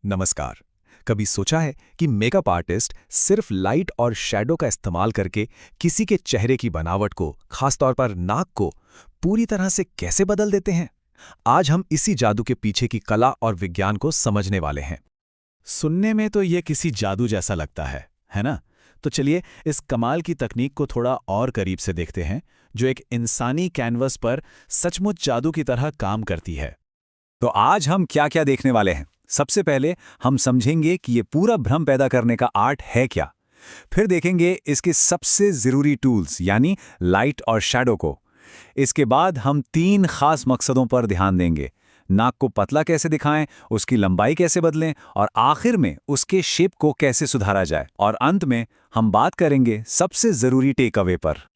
नमस्कार। कभी सोचा है कि मेकअप आर्टिस्ट सिर्फ लाइट और शैडो का इस्तेमाल करके किसी के चेहरे की बनावट को, खासतौर पर नाक को, पूरी तरह से कैसे बदल देते हैं? आज हम इसी जादू के पीछे की कला और विज्ञान को समझने वाले हैं। सुनने में तो ये किसी जादू जैसा लगता है ना? तो चलिए इस कमाल की तकनीक को थोड़ा और करीब से देखते हैं, जो एक इंसानी कैनवस पर सचमुच जादू की तरह काम करती है। तो आज हम क्या क्या देखने वाले हैं। सबसे पहले हम समझेंगे कि ये पूरा भ्रम पैदा करने का आर्ट है क्या। फिर देखेंगे इसके सबसे ज़रूरी टूल्स यानी लाइट और शैडो को। इसके बाद हम 3 खास मकसदों पर ध्यान देंगे। नाक को पतला कैसे दिखाएं, उसकी लंबाई कैसे बदलें और आखिर में उसके शेप को कैसे सुधारा जाए। और अंत में हम बात करेंगे सबसे ज़रूरी टेक अवे पर।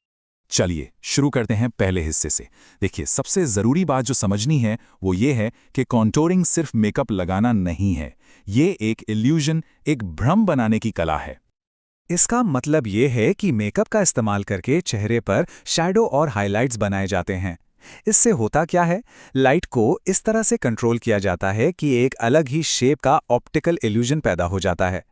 चलिए शुरू करते हैं पहले हिस्से से। देखिए, सबसे ज़रूरी बात जो समझनी है वो ये है कि कॉन्टोरिंग सिर्फ मेकअप लगाना नहीं है। ये एक इल्यूजन, एक भ्रम बनाने की कला है। इसका मतलब ये है कि मेकअप का इस्तेमाल करके चेहरे पर शैडो और हाइलाइट्स बनाए जाते हैं। इससे होता क्या है, लाइट को इस तरह से कंट्रोल किया जाता है कि एक अलग ही शेप का ऑप्टिकल इल्यूजन पैदा हो जाता है।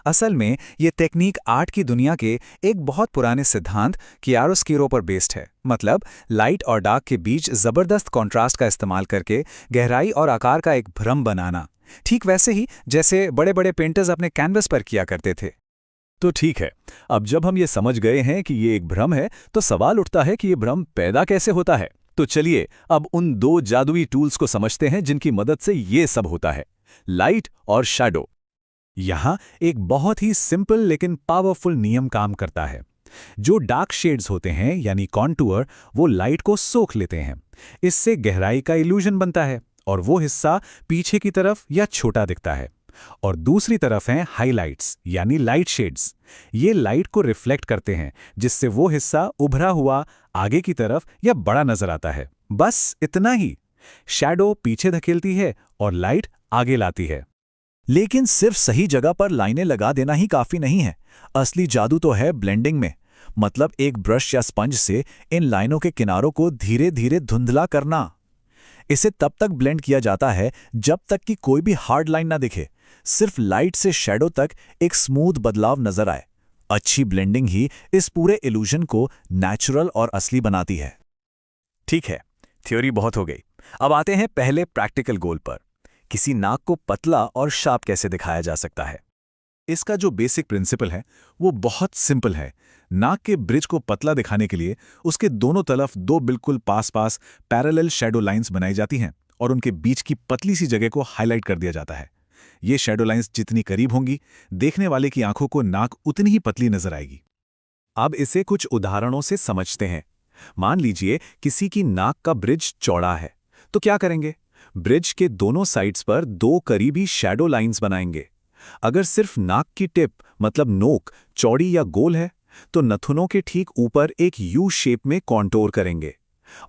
असल में ये टेक्निक आर्ट की दुनिया के एक बहुत पुराने सिद्धांत कियारोस्किरो पर बेस्ड है। मतलब लाइट और डार्क के बीच जबरदस्त कॉन्ट्रास्ट का इस्तेमाल करके गहराई और आकार का एक भ्रम बनाना, ठीक वैसे ही जैसे बड़े बड़े पेंटर्स अपने कैनवस पर किया करते थे। तो ठीक है, अब जब हम ये समझ गए हैं कि ये एक भ्रम है, तो सवाल उठता है कि ये भ्रम पैदा कैसे होता है। तो चलिए अब उन 2 जादुई टूल्स को समझते हैं जिनकी मदद से ये सब होता है, लाइट और शैडो। यहाँ एक बहुत ही सिंपल लेकिन पावरफुल नियम काम करता है। जो डार्क शेड्स होते हैं यानी कॉन्टूर, वो लाइट को सोख लेते हैं। इससे गहराई का इल्यूजन बनता है और वो हिस्सा पीछे की तरफ या छोटा दिखता है। और दूसरी तरफ हैं हाइलाइट्स यानी लाइट शेड्स। ये लाइट को रिफ्लेक्ट करते हैं, जिससे वो हिस्सा उभरा हुआ आगे की तरफ या बड़ा नजर आता है। बस इतना ही। शैडो पीछे धकेलती है और लाइट आगे लाती है। लेकिन सिर्फ सही जगह पर लाइनें लगा देना ही काफी नहीं है। असली जादू तो है ब्लेंडिंग में। मतलब एक ब्रश या स्पंज से इन लाइनों के किनारों को धीरे धीरे धुंधला करना। इसे तब तक ब्लेंड किया जाता है जब तक कि कोई भी हार्ड लाइन ना दिखे, सिर्फ लाइट से शैडो तक एक स्मूथ बदलाव नजर आए। अच्छी ब्लेंडिंग ही इस पूरे इल्यूजन को नेचुरल और असली बनाती है। ठीक है, थ्योरी बहुत हो गई। अब आते हैं पहले प्रैक्टिकल गोल पर। किसी नाक को पतला और शार्प कैसे दिखाया जा सकता है। इसका जो बेसिक प्रिंसिपल है वो बहुत सिंपल है। नाक के ब्रिज को पतला दिखाने के लिए उसके दोनों तरफ 2 बिल्कुल पास पास पैरेलल शैडो लाइंस बनाई जाती हैं और उनके बीच की पतली सी जगह को हाईलाइट कर दिया जाता है। ये शैडो लाइंस जितनी करीब होंगी, देखने वाले की आंखों को नाक उतनी ही पतली नजर आएगी। अब इसे कुछ उदाहरणों से समझते हैं। मान लीजिए किसी की नाक का ब्रिज चौड़ा है, तो क्या करेंगे? ब्रिज के दोनों साइड्स पर 2 करीबी शैडो लाइंस बनाएंगे। अगर सिर्फ नाक की टिप मतलब नोक चौड़ी या गोल है, तो नथुनों के ठीक ऊपर एक यू शेप में कॉन्टोर करेंगे।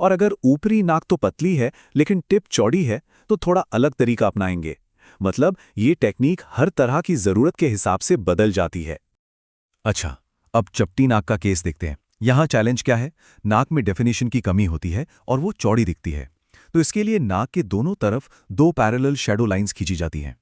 और अगर ऊपरी नाक तो पतली है लेकिन टिप चौड़ी है, तो थोड़ा अलग तरीका अपनाएंगे। मतलब ये टेक्निक हर तरह की जरूरत के हिसाब से बदल जाती है। अच्छा, अब चपटी नाक का केस देखते हैं। यहाँ चैलेंज क्या है? नाक में डेफिनेशन की कमी होती है और वो चौड़ी दिखती है। तो इसके लिए नाक के दोनों तरफ 2 पैरेलल शैडो लाइंस खींची जाती हैं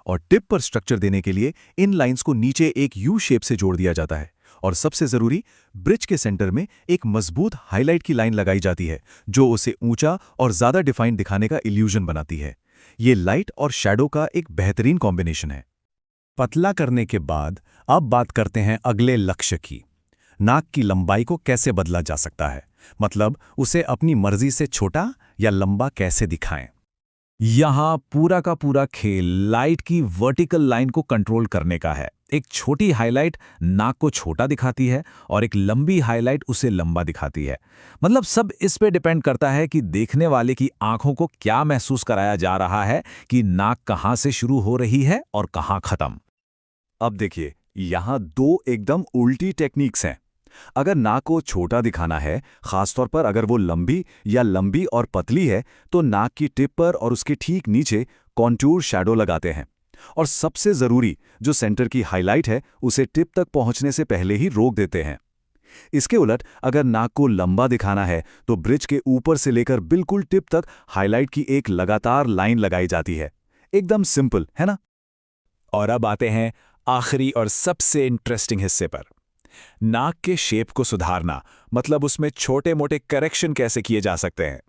और टिप पर स्ट्रक्चर देने के लिए इन लाइंस को नीचे एक यू शेप से जोड़ दिया जाता है। और सबसे जरूरी, ब्रिज के सेंटर में एक मजबूत हाईलाइट की लाइन लगाई जाती है, जो उसे ऊंचा और ज्यादा डिफाइंड दिखाने का इल्यूजन बनाती है। ये लाइट और शैडो का एक बेहतरीन कॉम्बिनेशन है। पतला करने के बाद अब बात करते हैं अगले लक्ष्य की। नाक की लंबाई को कैसे बदला जा सकता है। मतलब उसे अपनी मर्जी से छोटा या लंबा कैसे दिखाएं। यहाँ पूरा का पूरा खेल लाइट की वर्टिकल लाइन को कंट्रोल करने का है। एक छोटी हाईलाइट नाक को छोटा दिखाती है और एक लंबी हाईलाइट उसे लंबा दिखाती है। मतलब सब इस पे डिपेंड करता है कि देखने वाले की आंखों को क्या महसूस कराया जा रहा है कि नाक कहाँ से शुरू हो रही है और कहाँ खत्म। अब देखिए, यहाँ 2 एकदम उल्टी टेक्निक्स हैं। अगर नाक को छोटा दिखाना है, खासतौर पर अगर वो लंबी और पतली है, तो नाक की टिप पर और उसके ठीक नीचे कॉन्टूर शैडो लगाते हैं। और सबसे जरूरी, जो सेंटर की हाईलाइट है, उसे टिप तक पहुंचने से पहले ही रोक देते हैं। इसके उलट अगर नाक को लंबा दिखाना है, तो ब्रिज के ऊपर से लेकर बिल्कुल टिप तक हाईलाइट की एक लगातार लाइन लगाई जाती है। एकदम सिंपल है ना? और अब आते हैं आखिरी और सबसे इंटरेस्टिंग हिस्से पर। नाक के शेप को सुधारना, मतलब उसमें छोटे मोटे करेक्शन कैसे किए जा सकते हैं।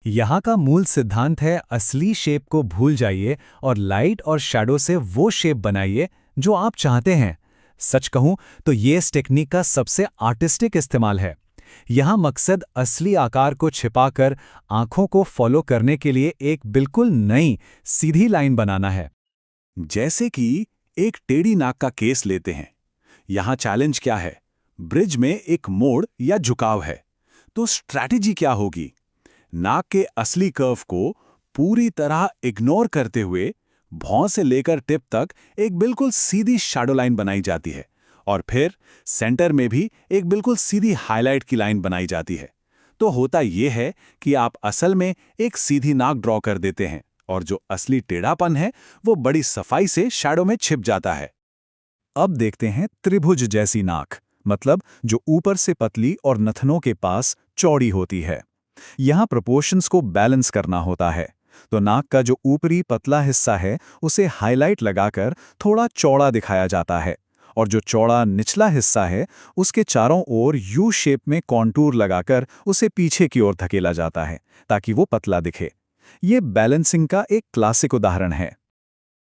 यहाँ का मूल सिद्धांत है असली शेप को भूल जाइए और लाइट और शैडो से वो शेप बनाइए जो आप चाहते हैं। सच कहूं तो ये इस टेक्निक का सबसे आर्टिस्टिक इस्तेमाल है। यहाँ मकसद असली आकार को छिपाकर आंखों को फॉलो करने के लिए एक बिल्कुल नई सीधी लाइन बनाना है। जैसे कि एक टेढ़ी नाक का केस लेते हैं। यहाँ चैलेंज क्या है? ब्रिज में एक मोड़ या झुकाव है, तो स्ट्रैटेजी क्या होगी? नाक के असली कर्व को पूरी तरह इग्नोर करते हुए भौं से लेकर टिप तक एक बिल्कुल सीधी शैडो लाइन बनाई जाती है, और फिर सेंटर में भी एक बिल्कुल सीधी हाईलाइट की लाइन बनाई जाती है। तो होता यह है कि आप असल में एक सीधी नाक ड्रॉ कर देते हैं, और जो असली टेढ़ापन है वो बड़ी सफाई से शैडो में छिप जाता है। अब देखते हैं त्रिभुज जैसी नाक, मतलब जो ऊपर से पतली और नथनों के पास चौड़ी होती है। यहाँ प्रोपोर्शंस को बैलेंस करना होता है, तो नाक का जो ऊपरी पतला हिस्सा है उसे हाईलाइट लगाकर थोड़ा चौड़ा दिखाया जाता है, और जो चौड़ा निचला हिस्सा है उसके चारों ओर यू शेप में कॉन्टूर लगाकर उसे पीछे की ओर धकेला जाता है ताकि वो पतला दिखे। ये बैलेंसिंग का एक क्लासिक उदाहरण है।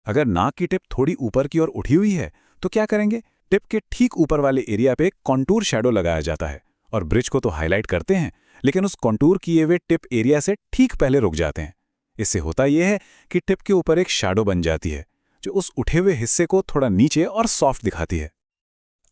अगर नाक की टिप थोड़ी ऊपर की ओर उठी हुई है तो क्या करेंगे? टिप के ठीक ऊपर वाले एरिया पे कॉन्टूर शैडो लगाया जाता है, और ब्रिज को तो हाईलाइट करते हैं, लेकिन उस कॉन्टूर किए हुए टिप एरिया से ठीक पहले रुक जाते हैं। इससे होता यह है कि टिप के ऊपर एक शैडो बन जाती है जो उस उठे हुए हिस्से को थोड़ा नीचे और सॉफ्ट दिखाती है।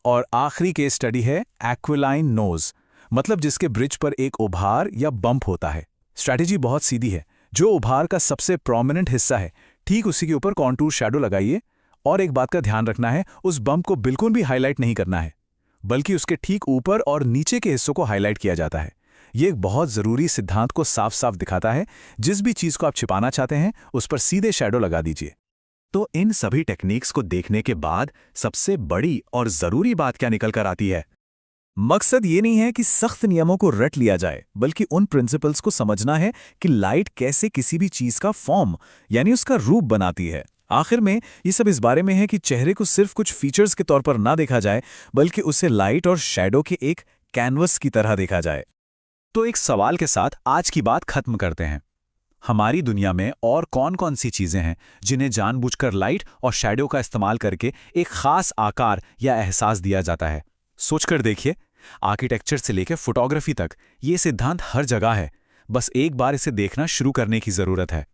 और आखिरी केस स्टडी है एक्विलाइन नोज, मतलब जिसके ब्रिज पर एक उभार या बम्प होता है। स्ट्रैटेजी बहुत सीधी है। जो उभार का सबसे प्रोमिनेंट हिस्सा है ठीक उसी के ऊपर कॉन्टूर शैडो लगाइए, और एक बात का ध्यान रखना है, उस बम्प को बिल्कुल भी हाईलाइट नहीं करना है, बल्कि उसके ठीक ऊपर और नीचे के हिस्सों को हाईलाइट किया जाता है। ये एक बहुत ज़रूरी सिद्धांत को साफ साफ दिखाता है। जिस भी चीज़ को आप छिपाना चाहते हैं उस पर सीधे शैडो लगा दीजिए। तो इन सभी टेक्निक्स को देखने के बाद सबसे बड़ी और ज़रूरी बात क्या निकल कर आती है? मकसद ये नहीं है कि सख्त नियमों को रट लिया जाए, बल्कि उन प्रिंसिपल्स को समझना है कि लाइट कैसे किसी भी चीज का फॉर्म यानी उसका रूप बनाती है। आखिर में ये सब इस बारे में है कि चेहरे को सिर्फ कुछ फीचर्स के तौर पर ना देखा जाए, बल्कि उसे लाइट और शैडो के एक कैनवस की तरह देखा जाए। तो एक सवाल के साथ आज की बात खत्म करते हैं। हमारी दुनिया में और कौन कौन सी चीजें हैं जिन्हें जानबूझकर लाइट और शैडो का इस्तेमाल करके एक खास आकार या एहसास दिया जाता है? सोचकर देखिए। आर्किटेक्चर से लेकर फोटोग्राफी तक ये सिद्धांत हर जगह है। बस एक बार इसे देखना शुरू करने की जरूरत है।